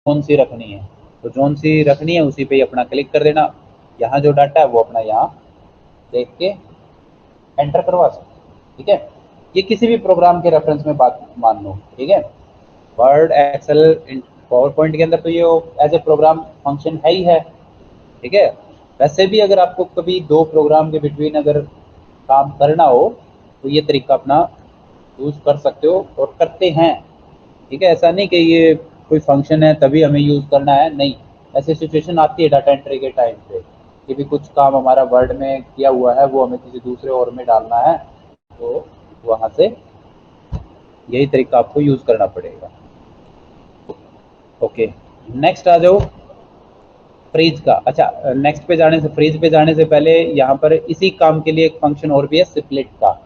Zone सी रखनी है, तो जोन सी रखनी है उसी पे ही अपना क्लिक कर देना। यहाँ जो डाटा है वो अपना यहाँ देख के एंटर करवा सकते। ठीक है, ये किसी भी प्रोग्राम के रेफरेंस में बात मान लो। ठीक है, वर्ड, एक्सेल, पावर पॉइंट के अंदर तो ये एज ए प्रोग्राम फंक्शन है ही है। ठीक है, वैसे भी अगर आपको कभी दो प्रोग्राम के बिटवीन अगर काम करना हो तो ये तरीका अपना यूज़ कर सकते हो और करते हैं। ठीक है, ऐसा नहीं कि ये कोई फंक्शन है तभी हमें यूज़ करना है, नहीं। ऐसी सिचुएशन आती है डाटा एंट्री के टाइम पे कि भी कुछ काम हमारा वर्ड में किया हुआ है वो हमें किसी दूसरे और में डालना है, तो वहाँ से यही तरीका आपको यूज़ करना पड़ेगा। ओके, नेक्स्ट आ जाओ फ्रीज का। अच्छा, नेक्स्ट पे जाने से, फ्रीज पे जाने से पहले यहाँ पर इसी काम के लिए एक फंक्शन और भी है, स्प्लिट का।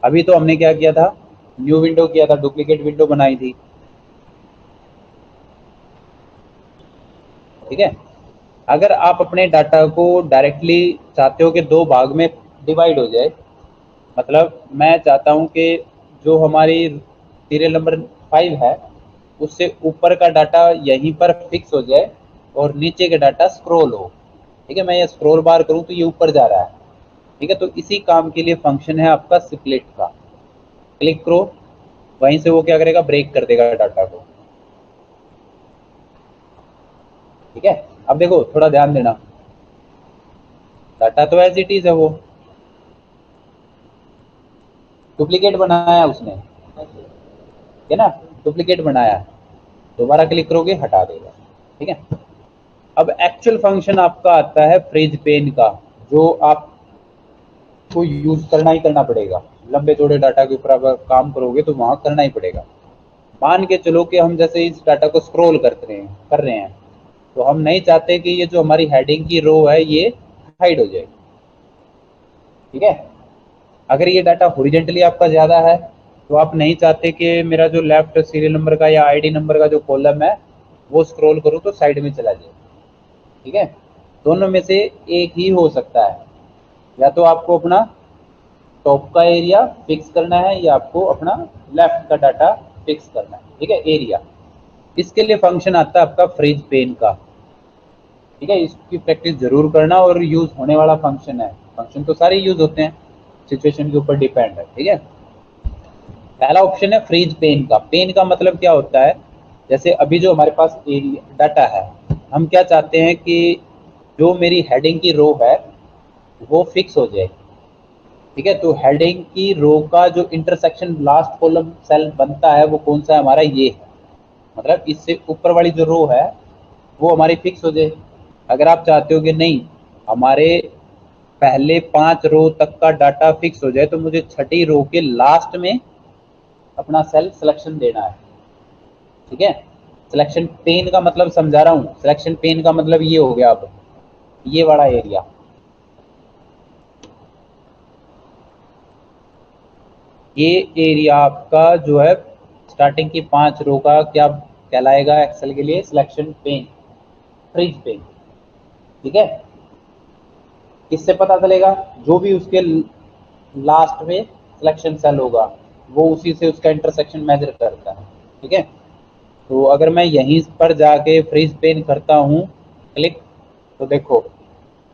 अभी तो हमने क्या किया था, न्यू विंडो किया था, डुप्लीकेट विंडो बनाई थी। ठीक है, अगर आप अपने डाटा को डायरेक्टली चाहते हो कि दो भाग में डिवाइड हो जाए, मतलब मैं चाहता हूं कि जो हमारी सीरियल नंबर 5 है उससे ऊपर का डाटा यहीं पर फिक्स हो जाए और नीचे का डाटा स्क्रॉल हो। ठीक है, मैं ये स्क्रॉल बार करूं तो ये ऊपर जा रहा है। ठीक है, तो इसी काम के लिए फंक्शन है आपका स्प्लिट का। क्लिक करो, वहीं से वो क्या करेगा, ब्रेक कर देगा डाटा को। ठीक है, अब देखो थोड़ा ध्यान देना, डाटा तो एज इट इज है, वो डुप्लीकेट बनाया उसने, है ना, डुप्लीकेट बनाया। दोबारा क्लिक करोगे हटा देगा। ठीक है, अब एक्चुअल फंक्शन आपका आता है फ्रीज पेन का, जो आपको यूज करना ही करना पड़ेगा। लंबे चौड़े डाटा के ऊपर अगर काम करोगे तो वहां करना ही पड़ेगा। मान के चलो कि हम जैसे इस डाटा को स्क्रॉल कर रहे हैं, तो हम नहीं चाहते कि ये जो हमारी हेडिंग की रो है ये हाइड हो जाए। ठीक है, अगर ये डाटा हॉरिजेंटली आपका ज़्यादा है तो आप नहीं चाहते कि मेरा जो लेफ्ट सीरियल नंबर का या आईडी नंबर का जो कॉलम है वो स्क्रॉल करूँ तो साइड में चला जाए। ठीक है, दोनों में से एक ही हो सकता है, या तो आपको अपना टॉप का एरिया फिक्स करना है या आपको अपना लेफ्ट का डाटा फिक्स करना है। ठीक है, एरिया, इसके लिए फंक्शन आता है आपका फ्रीज पेन का। ठीक है, इसकी प्रैक्टिस जरूर करना, और यूज होने वाला फंक्शन है। फंक्शन तो सारे यूज होते हैं, सिचुएशन के ऊपर डिपेंड है। ठीक है, पहला ऑप्शन है फ्रीज पेन का। पेन का मतलब क्या होता है, जैसे अभी जो हमारे पास एरिया डाटा है, हम क्या चाहते हैं कि जो मेरी हेडिंग की रो है वो फिक्स हो जाए। ठीक है, तो हेडिंग की रो का जो इंटरसेक्शन लास्ट कॉलम सेल बनता है वो कौन सा है हमारा, ये है। मतलब इससे ऊपर वाली जो रो है वो हमारी फिक्स हो जाए। अगर आप चाहते हो कि नहीं हमारे पहले 5 रो तक का डाटा फिक्स हो जाए, तो मुझे छठी रो के लास्ट में अपना सेल सिलेक्शन देना है। ठीक है, सिलेक्शन पेन का मतलब समझा रहा हूँ, सिलेक्शन पेन का मतलब ये हो गया, अब ये वाला एरिया, ये एरिया आपका जो है स्टार्टिंग की 5 रो का क्या कहलाएगा एक्सेल के लिए, सिलेक्शन पेन, फ्रीज पेन। ठीक है, किससे पता चलेगा, जो भी उसके लास्ट में सिलेक्शन सेल होगा वो उसी से उसका इंटरसेक्शन मेजर करता है। ठीक है, तो अगर मैं यहीं पर जाके फ्रीज पेन करता हूँ क्लिक, तो देखो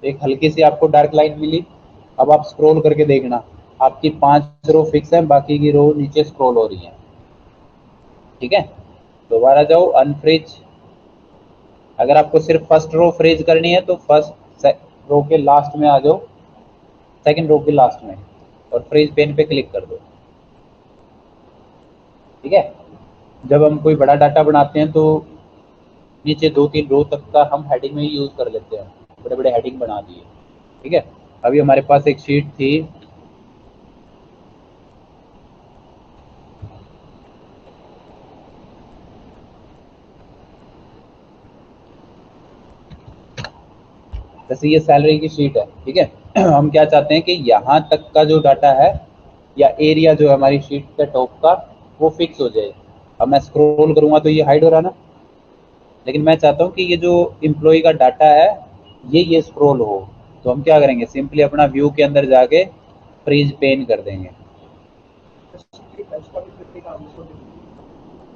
एक हल्की सी आपको डार्क लाइन मिली। अब आप स्क्रॉल करके देखना, आपकी 5 रो फिक्स है, बाकी की रो नीचे स्क्रॉल हो रही है। ठीक है, दोबारा जाओ अनफ्रीज। अगर आपको सिर्फ फर्स्ट रो फ्रीज करनी है तो फर्स्ट रो के लास्ट में आ जाओ, सेकंड रो के लास्ट में, और फ्रीज पेन पे क्लिक कर दो। ठीक है, जब हम कोई बड़ा डाटा बनाते हैं तो नीचे 2-3 रो तक का हम हेडिंग में ही यूज़ कर लेते हैं, बड़े बड़े हेडिंग बना दिए। ठीक है, अभी हमारे पास एक शीट थी, जैसे ये सैलरी की शीट है। ठीक है, हम क्या चाहते हैं कि यहाँ तक का जो डाटा है या एरिया जो है हमारी शीट का टॉप का वो फिक्स हो जाए। अब मैं स्क्रॉल करूँगा तो ये हाइड हो रहा ना, लेकिन मैं चाहता हूँ कि ये जो एम्प्लॉय का डाटा है ये स्क्रॉल हो। तो हम क्या करेंगे, सिंपली अपना व्यू के अंदर जाके फ्रीज पेन कर देंगे।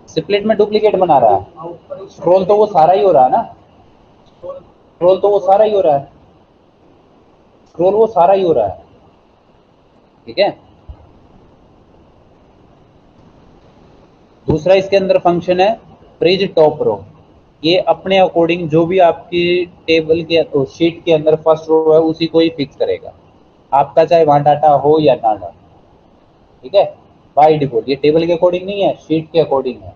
स्प्लिट में डुप्लीकेट बना रहा है, स्क्रॉल तो वो सारा ही हो रहा है ना, स्क्रॉल तो वो सारा ही हो रहा है, स्क्रॉल वो सारा ही हो रहा है, ठीक है। दूसरा इसके अंदर फंक्शन है फ्रीज टॉप रो। ये अपने अकॉर्डिंग जो भी आपकी टेबल के शीट के अंदर फर्स्ट रो है उसी को ही फिक्स करेगा, आपका चाहे वहां डाटा हो या ना डाटा, ठीक है। बाय डिफॉल्ट ये टेबल के अकॉर्डिंग नहीं है, शीट के अकॉर्डिंग है।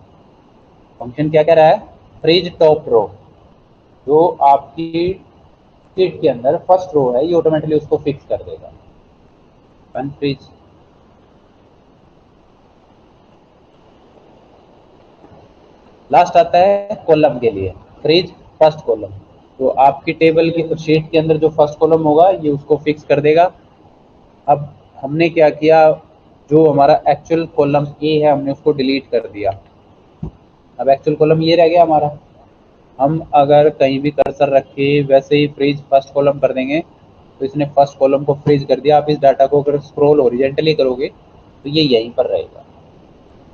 फंक्शन क्या कह रहा है, फ्रीज टॉप रो, जो आपकी शीट के अंदर फर्स्ट रो है ये ऑटोमेटिकली उसको फिक्स कर देगा, अनफ्रीज। लास्ट आता है कॉलम के लिए, फ्रीज फर्स्ट कॉलम, तो आपकी टेबल की शीट के अंदर जो फर्स्ट कॉलम होगा ये उसको फिक्स कर देगा। अब हमने क्या किया, जो हमारा एक्चुअल कॉलम ए है हमने उसको डिलीट कर दिया, अब एक्चुअल कॉलम ये रह गया हमारा। हम अगर कहीं भी कर्सर रख के वैसे ही फ्रीज फर्स्ट कॉलम कर देंगे तो इसने फर्स्ट कॉलम को फ्रीज कर दिया। आप इस डाटा को अगर स्क्रॉल ओरिजेंटली करोगे तो ये यहीं पर रहेगा,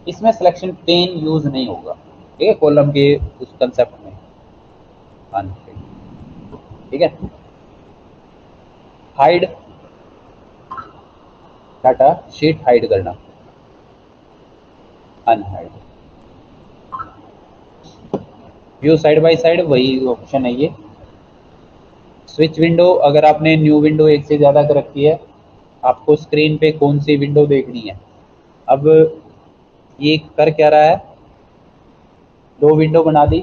इसमें सिलेक्शन पेन यूज नहीं होगा, ठीक है, कॉलम के उस कंसेप्ट में, ठीक है। हाइड डाटा शीट हाइड करना, unhide. View side by side वही ऑप्शन है ये। स्विच विंडो, अगर आपने न्यू विंडो एक से ज़्यादा कर रखी है, आपको स्क्रीन पे कौन सी विंडो देखनी है। अब ये कर क्या रहा है, दो विंडो बना दी,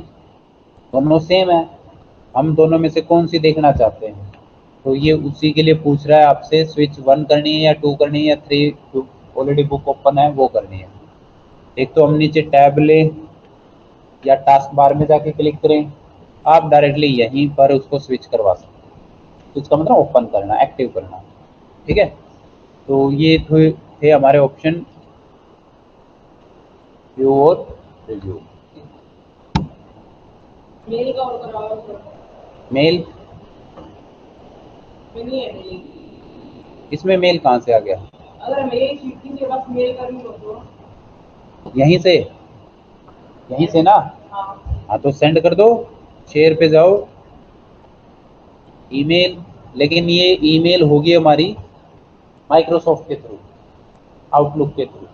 दोनों सेम है, हम दोनों में से कौन सी देखना चाहते हैं, तो ये उसी के लिए पूछ रहा है आपसे, स्विच 1 करनी है या 2 करनी है या 3, जो ऑलरेडी बुक ओपन है वो करनी है। एक तो हम नीचे टैब लें या टास्क बार में जाके क्लिक करें, आप डायरेक्टली यहीं पर उसको स्विच करवा सकते हैं। स्विच का मतलब ओपन करना, एक्टिव करना, ठीक है। तो ये थे हमारे ऑप्शन, व्यू और रिव्यू। मेल का और कराओ, मेल नहीं है मेल, इसमें मेल कहाँ से आ गया, अगर मेल शीट के पास मेल करनी हो तो यहीं से ना, हाँ तो सेंड कर दो, शेयर पे जाओ, ईमेल, लेकिन ये ईमेल होगी हमारी माइक्रोसॉफ्ट के थ्रू, आउटलुक के थ्रू,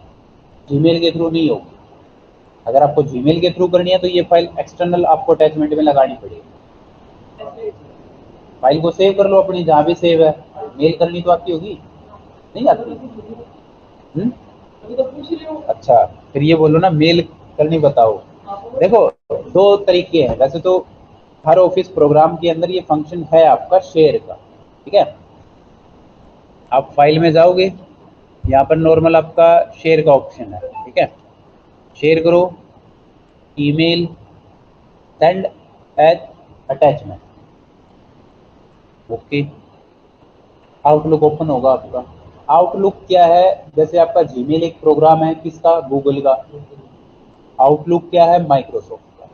जीमेल के थ्रू नहीं होगी। अगर आपको जीमेल के थ्रू करनी है तो ये फाइल एक्सटर्नल आपको अटैचमेंट में लगानी पड़ेगी। फाइल को सेव कर लो अपनी जहाँ भी सेव है, मेल करनी तो आपकी होगी, नहीं आती। अच्छा, फिर ये बोलो ना मेल करनी बताओ। देखो दो तरीके हैं वैसे तो, हर ऑफिस प्रोग्राम के अंदर ये फंक्शन है आपका शेयर का, ठीक है। आप फाइल में जाओगे, यहाँ पर नॉर्मल आपका शेयर का ऑप्शन है, ठीक है, शेयर करो, email, send as attachment, okay, Outlook open होगा आपका। आउटलुक क्या है, जैसे आपका जीमेल एक प्रोग्राम है किसका, गूगल का, आउटलुक क्या है, माइक्रोसॉफ्ट का,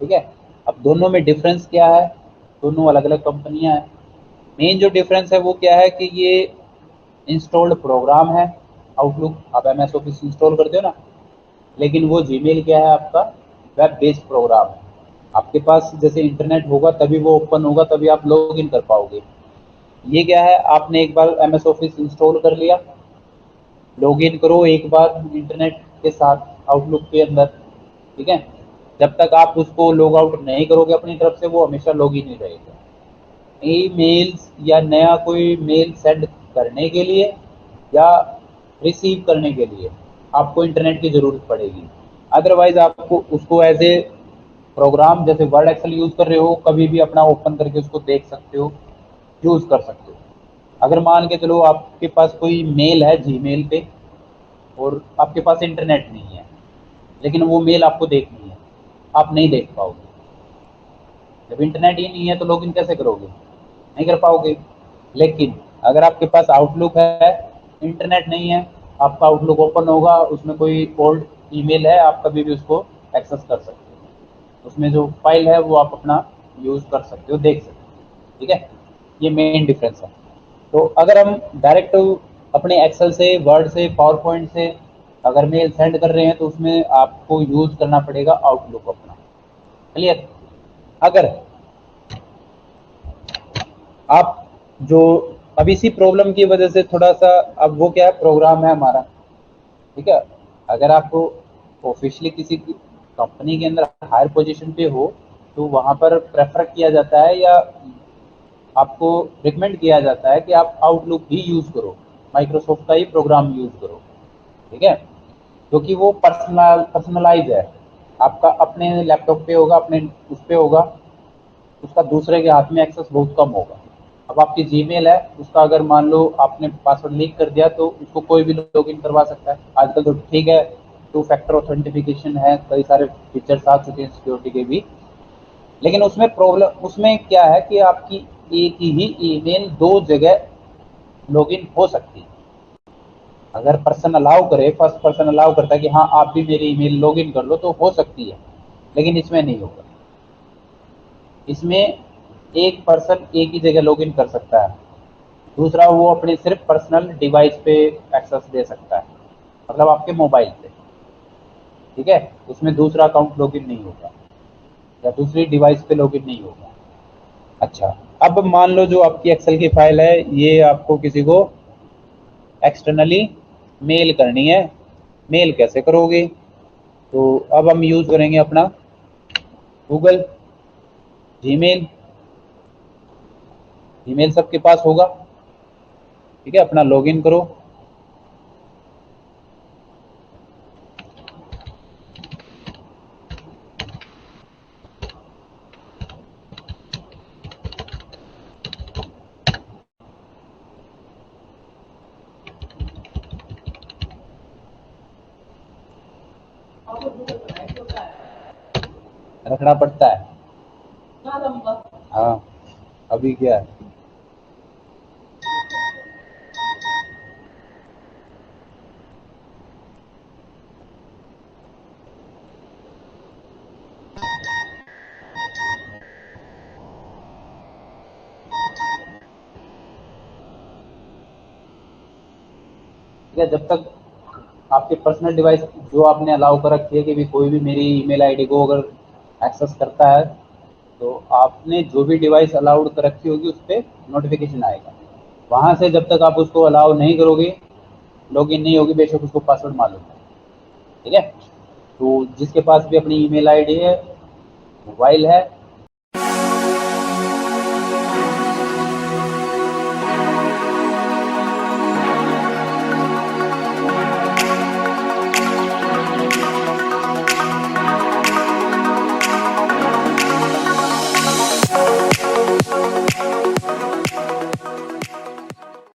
ठीक है। अब दोनों में डिफरेंस क्या है, दोनों अलग अलग कंपनियां हैं। मेन जो डिफरेंस है वो क्या है कि ये इंस्टॉल्ड प्रोग्राम है, आउटलुक आप एम एस ऑफिस इंस्टॉल करते हो ना, लेकिन वो जीमेल क्या है आपका, वेब बेस्ड प्रोग्राम है। आपके पास जैसे इंटरनेट होगा तभी वो ओपन होगा, तभी आप लॉग इन कर पाओगे। ये क्या है, आपने एक बार एम एस ऑफिस इंस्टॉल कर लिया, लॉग इन करो एक बार इंटरनेट के साथ आउटलुक के अंदर, ठीक है, जब तक आप उसको लॉग आउट नहीं करोगे अपनी तरफ से वो हमेशा लॉग इन ही रहेगा। ईमेल्स या नया कोई मेल सेंड करने के लिए या रिसीव करने के लिए आपको इंटरनेट की ज़रूरत पड़ेगी, अदरवाइज आपको उसको एज ए प्रोग्राम जैसे वर्ड एक्सेल यूज़ कर रहे हो कभी भी अपना ओपन करके उसको देख सकते हो, यूज़ कर सकते हो। अगर मान के चलो आपके पास कोई मेल है जीमेल पे और आपके पास इंटरनेट नहीं है, लेकिन वो मेल आपको देखनी है, आप नहीं देख पाओगे, जब इंटरनेट ही नहीं है तो लॉगिन कैसे करोगे, नहीं कर पाओगे। लेकिन अगर आपके पास आउटलुक है, इंटरनेट नहीं है, आपका आउटलुक ओपन होगा, उसमें कोई ओल्ड ईमेल है, आप कभी भी उसको एक्सेस कर सकते हो, उसमें जो फाइल है वो आप अपना यूज़ कर सकते हो, देख सकते हो, ठीक है। ये मेन डिफरेंस है। तो अगर हम डायरेक्ट अपने एक्सेल से, वर्ड से, पावर पॉइंट से अगर मेल सेंड कर रहे हैं तो उसमें आपको यूज करना पड़ेगा आउटलुक अपना। क्लियर? अगर आप जो अब इसी प्रॉब्लम की वजह से थोड़ा सा, अब वो क्या है, प्रोग्राम है हमारा, ठीक है। अगर आपको ऑफिशियली किसी कंपनी के अंदर हायर पोजीशन पे हो तो वहां पर प्रेफर किया जाता है या आपको रिकमेंड किया जाता है कि आप आउटलुक ही यूज करो, माइक्रोसॉफ्ट का ही प्रोग्राम यूज करो, ठीक है। क्योंकि वो पर्सनलाइज है, आपका अपने लैपटॉप पे होगा, अपने उस पे होगा, उसका दूसरे के हाथ में एक्सेस बहुत कम होगा। अब आपकी जीमेल है, उसका अगर मान लो आपने पासवर्ड लीक कर दिया तो उसको कोई भी लॉग इन करवा सकता है। आजकल तो ठीक है, टू फैक्टर ऑथेंटिफिकेशन है, कई सारे फीचर्स आ चुके हैं सिक्योरिटी के भी। लेकिन उसमें प्रॉब्लम उसमें क्या है कि आपकी एक ही ईमेल दो जगह लॉगिन हो सकती है। अगर पर्सन अलाउ करे, फर्स्ट पर्सन अलाउ करता है कि हाँ आप भी मेरी ईमेल लॉगिन कर लो, तो हो सकती है, लेकिन इसमें नहीं होगा। इसमें एक पर्सन एक ही जगह लॉगिन कर सकता है, दूसरा वो अपने सिर्फ पर्सनल डिवाइस पे एक्सेस दे सकता है, मतलब आपके मोबाइल पे, ठीक है। उसमें दूसरा अकाउंट लॉगिन नहीं होगा या दूसरी डिवाइस पे लॉगिन नहीं होगा। अच्छा, अब मान लो जो आपकी एक्सेल की फाइल है ये आपको किसी को एक्सटर्नली मेल करनी है। मेल कैसे करोगे? तो अब हम यूज करेंगे अपना गूगल जीमेल। जीमेल सबके पास होगा, ठीक है। अपना लॉगिन करो। रखना पड़ता है। हाँ, अभी क्या है, ठीक है। जब तक आपके पर्सनल डिवाइस जो आपने अलाउ कर रखी है कि भी कोई भी मेरी ईमेल आईडी को अगर एक्सेस करता है तो आपने जो भी डिवाइस अलाउड कर रखी होगी उस पर नोटिफिकेशन आएगा। वहाँ से जब तक आप उसको अलाउ नहीं करोगे, लॉगिन नहीं होगी, बेशक उसको पासवर्ड मालूम है, ठीक है। तो जिसके पास भी अपनी ईमेल आईडी है, मोबाइल है,